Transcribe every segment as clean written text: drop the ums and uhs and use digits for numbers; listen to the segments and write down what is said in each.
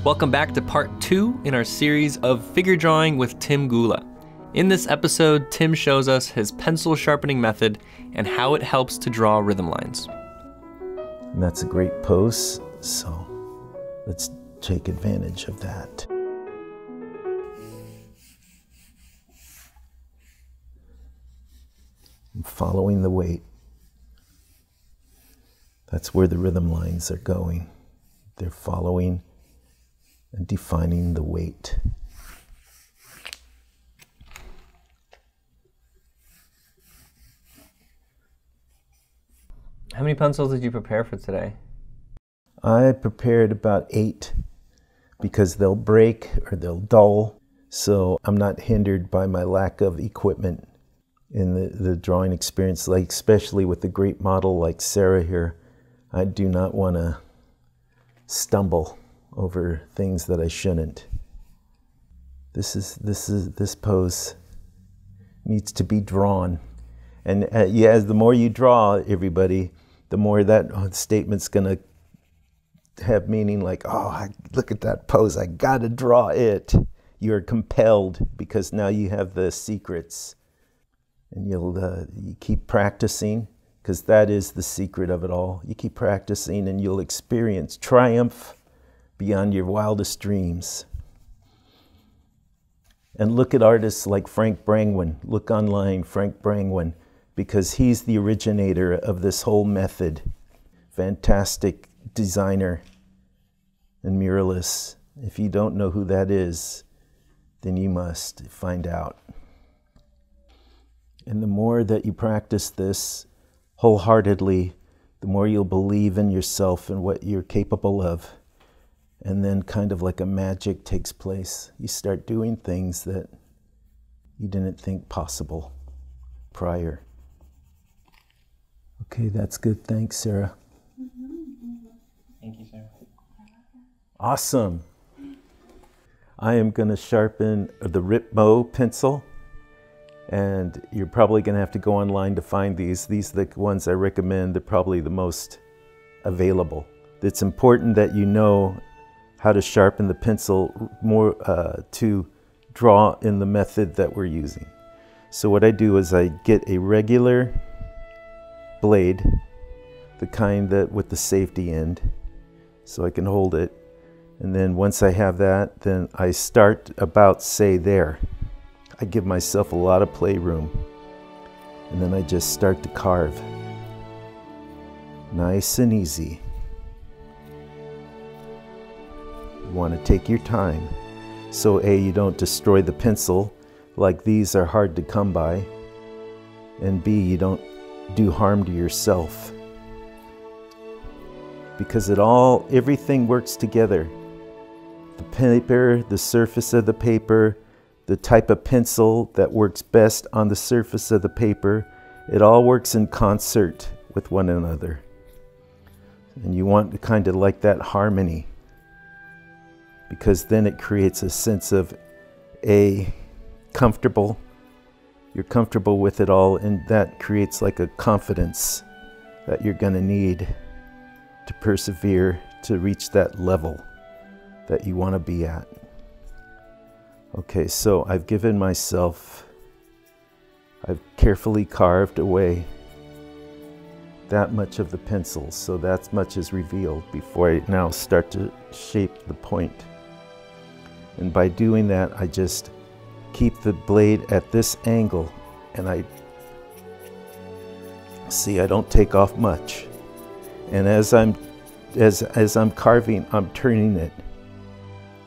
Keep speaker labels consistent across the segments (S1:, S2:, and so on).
S1: Welcome back to part 2 in our series of figure drawing with Tim Gula. In this episode, Tim shows us his pencil sharpening method and how it helps to draw rhythm lines.
S2: And that's a great pose, so let's take advantage of that. I'm following the weight. That's where the rhythm lines are going. They're following and defining the weight.
S1: How many pencils did you prepare for today?
S2: I prepared about 8 because they'll break or they'll dull, so I'm not hindered by my lack of equipment in the drawing experience, like especially with a great model like Sarah here. I do not want to stumble over things that I shouldn't. This pose needs to be drawn, and yeah, the more you draw, everybody, the more that statement's gonna have meaning. Like, oh, look at that pose, I gotta draw it. You're compelled because now you have the secrets, and you keep practicing, because that is the secret of it all. You keep practicing and you'll experience triumph beyond your wildest dreams. And look at artists like Frank Brangwyn. Look online, Frank Brangwyn, because he's the originator of this whole method. Fantastic designer and muralist. If you don't know who that is, then you must find out. And the more that you practice this wholeheartedly, the more you'll believe in yourself and what you're capable of. And then kind of like a magic takes place. You start doing things that you didn't think possible prior. Okay, that's good. Thanks, Sarah.
S1: Thank you, Sarah.
S2: Awesome. I am going to sharpen the Ritmo pencil. And you're probably going to have to go online to find these. These are the ones I recommend. They're probably the most available. It's important that you know how to sharpen the pencil more to draw in the method that we're using. So what I do is I get a regular blade, the kind that with the safety end, so I can hold it. And then once I have that, then I start about, say, there. I give myself a lot of playroom, and then I just start to carve. Nice and easy. You want to take your time, so A, you don't destroy the pencil, like these are hard to come by, and B, you don't do harm to yourself. Because everything works together. The paper, the surface of the paper, the type of pencil that works best on the surface of the paper, it all works in concert with one another. And you want to kind of like that harmony, because then it creates a sense of comfortable. You're comfortable with it all, and that creates like a confidence that you're going to need to persevere to reach that level that you want to be at. Okay, so I've given myself, I've carefully carved away that much of the pencil, so that much is revealed before I now start to shape the point. And by doing that, I just keep the blade at this angle, and I don't take off much. And as I'm carving, I'm turning it.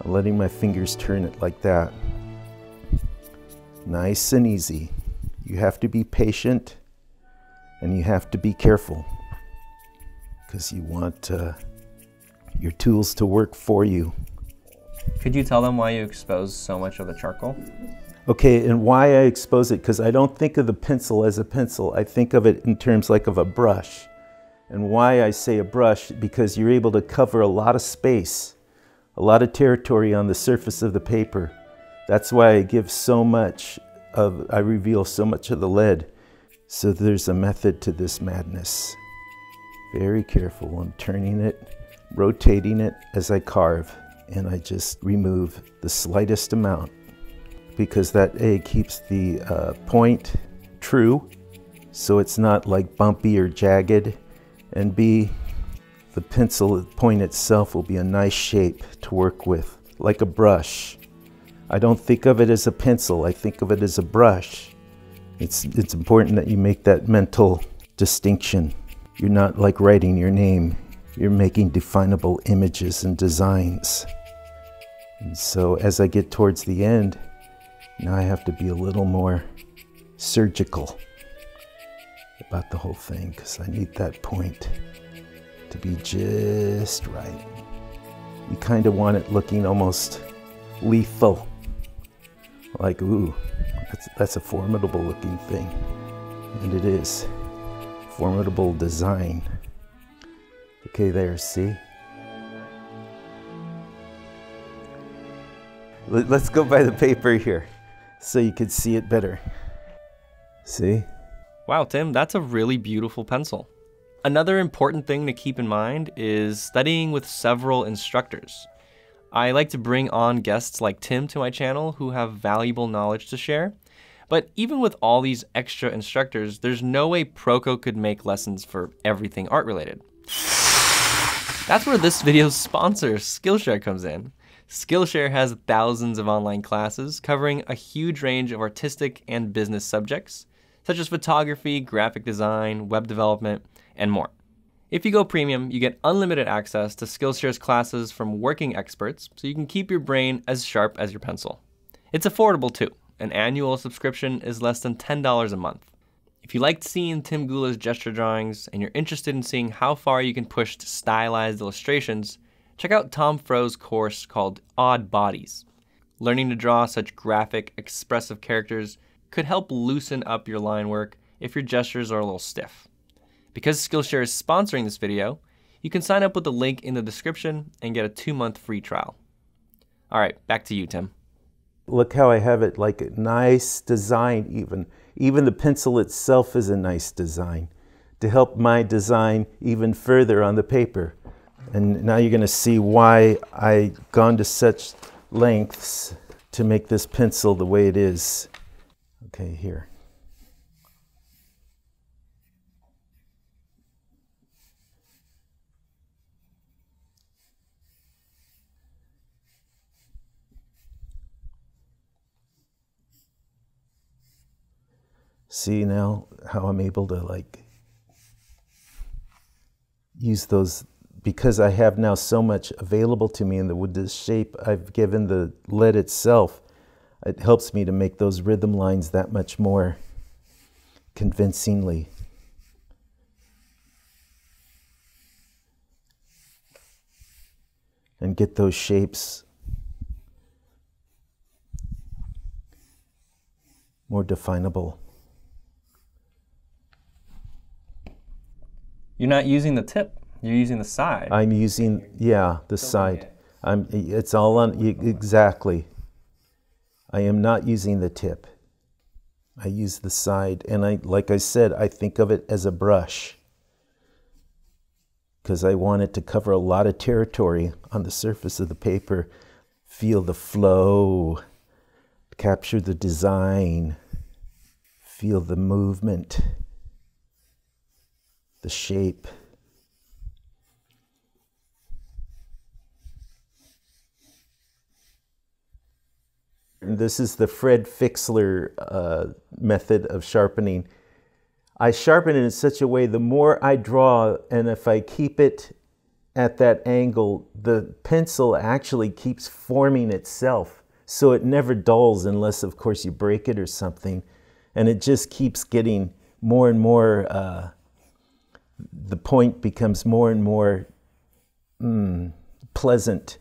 S2: I'm letting my fingers turn it like that. Nice and easy. You have to be patient, and you have to be careful, because you want your tools to work for you.
S1: Could you tell them why you expose so much of the charcoal?
S2: Okay, and why I expose it, because I don't think of the pencil as a pencil. I think of it in terms like of a brush. And why I say a brush, because you're able to cover a lot of space, a lot of territory on the surface of the paper. That's why I give so much I reveal so much of the lead. So there's a method to this madness. Very careful. I'm turning it, rotating it as I carve. and I just remove the slightest amount, because that A keeps the point true, so it's not like bumpy or jagged, and B, the pencil point itself will be a nice shape to work with, like a brush. I don't think of it as a pencil, I think of it as a brush. It's important that you make that mental distinction. You're not like writing your name, you're making definable images and designs. And so as I get towards the end, now I have to be a little more surgical about the whole thing, because I need that point to be just right. You kind of want it looking almost lethal. Like, ooh, that's a formidable looking thing. And it is. Formidable design. Okay, there, see? Let's go by the paper here so you can see it better. See?
S1: Wow, Tim, that's a really beautiful pencil. Another important thing to keep in mind is studying with several instructors. I like to bring on guests like Tim to my channel who have valuable knowledge to share. But even with all these extra instructors, there's no way Proko could make lessons for everything art related. That's where this video's sponsor, Skillshare, comes in. Skillshare has thousands of online classes covering a huge range of artistic and business subjects, such as photography, graphic design, web development, and more. If you go premium, you get unlimited access to Skillshare's classes from working experts, so you can keep your brain as sharp as your pencil. It's affordable too. An annual subscription is less than $10 a month. If you liked seeing Tim Gula's gesture drawings and you're interested in seeing how far you can push to stylized illustrations, check out Tom Fro's course called Odd Bodies. Learning to draw such graphic, expressive characters could help loosen up your line work if your gestures are a little stiff. Because Skillshare is sponsoring this video, you can sign up with the link in the description and get a 2-month free trial. All right, back to you, Tim.
S2: Look how I have it like a nice design even. Even the pencil itself is a nice design to help my design even further on the paper. And now you're going to see why I've gone to such lengths to make this pencil the way it is. Okay, here. See now how I'm able to like use those, because I have now so much available to me in with this shape I've given the lead itself. It helps me to make those rhythm lines that much more convincingly. And get those shapes more definable.
S1: You're not using the tip, you're using the side.
S2: I'm using, yeah, the side. It's all on, exactly. I am not using the tip. I use the side, and like I said, I think of it as a brush, because I want it to cover a lot of territory on the surface of the paper. Feel the flow, capture the design, feel the movement, the shape. And this is the Fixler method of sharpening. I sharpen it in such a way, the more I draw, and if I keep it at that angle, the pencil actually keeps forming itself. So it never dulls unless, of course, you break it or something. And it just keeps getting more and more, the point becomes more and more pleasant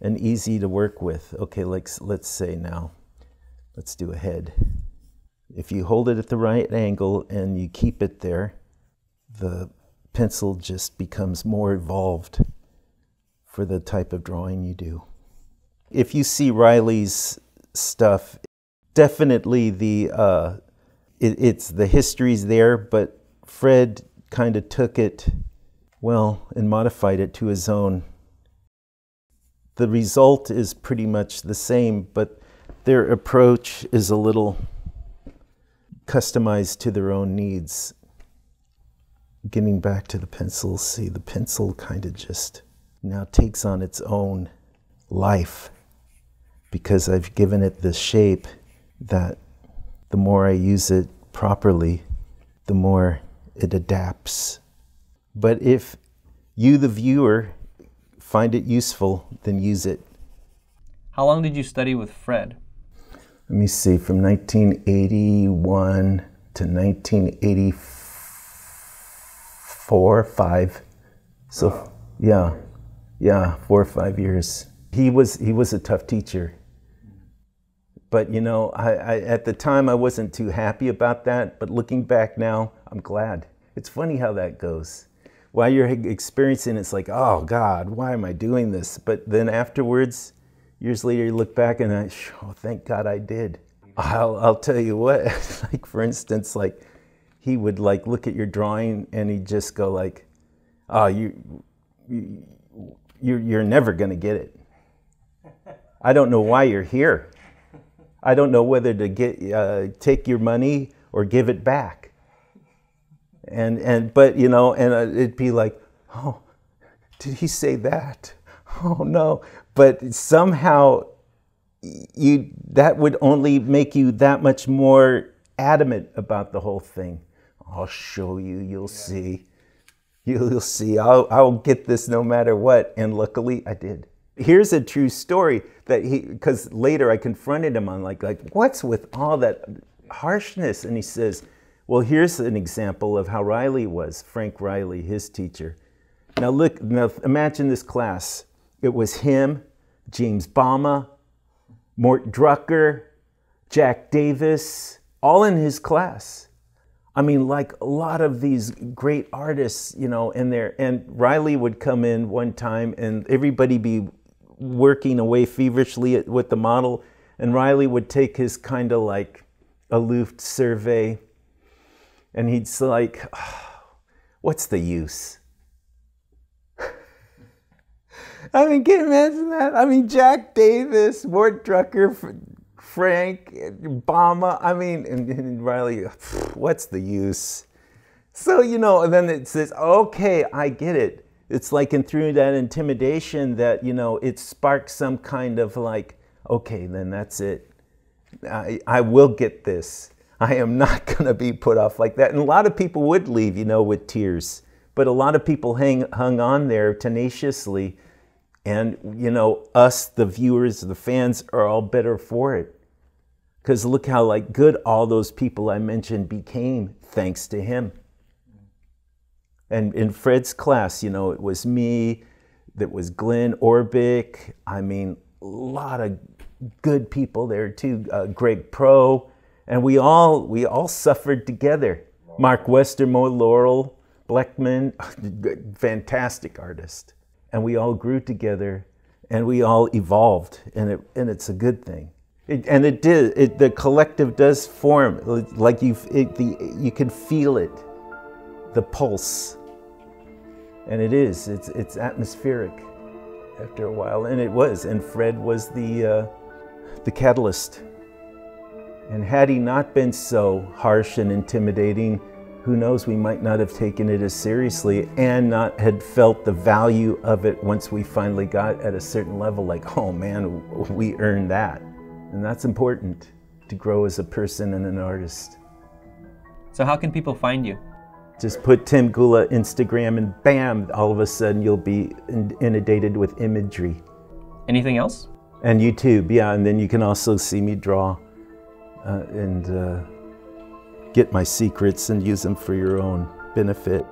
S2: and easy to work with. Okay, let's say now, let's do a head. If you hold it at the right angle and you keep it there, the pencil just becomes more evolved for the type of drawing you do. If you see Riley's stuff, definitely the history's there, but Fred kind of took it, well, and modified it to his own. the result is pretty much the same, but their approach is a little customized to their own needs. Getting back to the pencil, see, the pencil kind of just now takes on its own life because I've given it this shape that the more I use it properly, the more it adapts. But if you, the viewer, find it useful, then use it.
S1: How long did you study with Fred?
S2: Let me see, from 1981 to 1984, 5. So yeah, 4 or 5 years. He was a tough teacher. But you know, I at the time I wasn't too happy about that, but looking back now, I'm glad. It's funny how that goes. While you're experiencing it, it's like, oh God, why am I doing this? But then afterwards, years later, you look back and oh, thank God I did. I'll tell you what, like for instance, like he would like look at your drawing and he'd just go like, oh, you're never gonna get it. I don't know why you're here. I don't know whether to take your money or give it back. But you know, and it'd be like, oh, did he say that? Oh no. But somehow that would only make you that much more adamant about the whole thing. I'll show you, you'll see. You'll see, I'll get this no matter what. And luckily I did. Here's a true story that because later I confronted him on like, what's with all that harshness? And he says, well, here's an example of how Riley was, Frank Riley, his teacher. Now imagine this class. It was him, James Bama, Mort Drucker, Jack Davis, all in his class. I mean, like a lot of these great artists, you know, in there. And Riley would come in one time and everybody be working away feverishly with the model. And Riley would take his kind of like aloof survey and he'd say like, oh, what's the use? I mean, can you imagine that? I mean, Jack Davis, Mort Drucker, Frank, Obama, I mean, and Riley, what's the use? So, you know, and then it says, okay, I get it. It's like, and through that intimidation that, you know, it sparks some kind of like, okay, then that's it. I will get this. I am not going to be put off like that. And a lot of people would leave, you know, with tears. But a lot of people hung on there tenaciously. And, you know, us, the viewers, the fans, are all better for it. Because look how like good all those people I mentioned became thanks to him. And in Fred's class, you know, it was me, that was Glenn Orbick. I mean, a lot of good people there too. Greg Pro, and we all suffered together. Mark Westermo, Laurel Bleckman, fantastic artist. And we all grew together, and we all evolved, and it's a good thing. The collective does form, like you can feel it, the pulse. And it's atmospheric after a while, and it was. And Fred was the catalyst. And had he not been so harsh and intimidating, who knows, we might not have taken it as seriously and not had felt the value of it once we finally got at a certain level, like, oh man, we earned that. And that's important to grow as a person and an artist.
S1: So how can people find you?
S2: Just put Tim Gula Instagram and bam, all of a sudden you'll be inundated with imagery.
S1: Anything else?
S2: And YouTube, yeah, and then you can also see me draw and get my secrets and use them for your own benefit.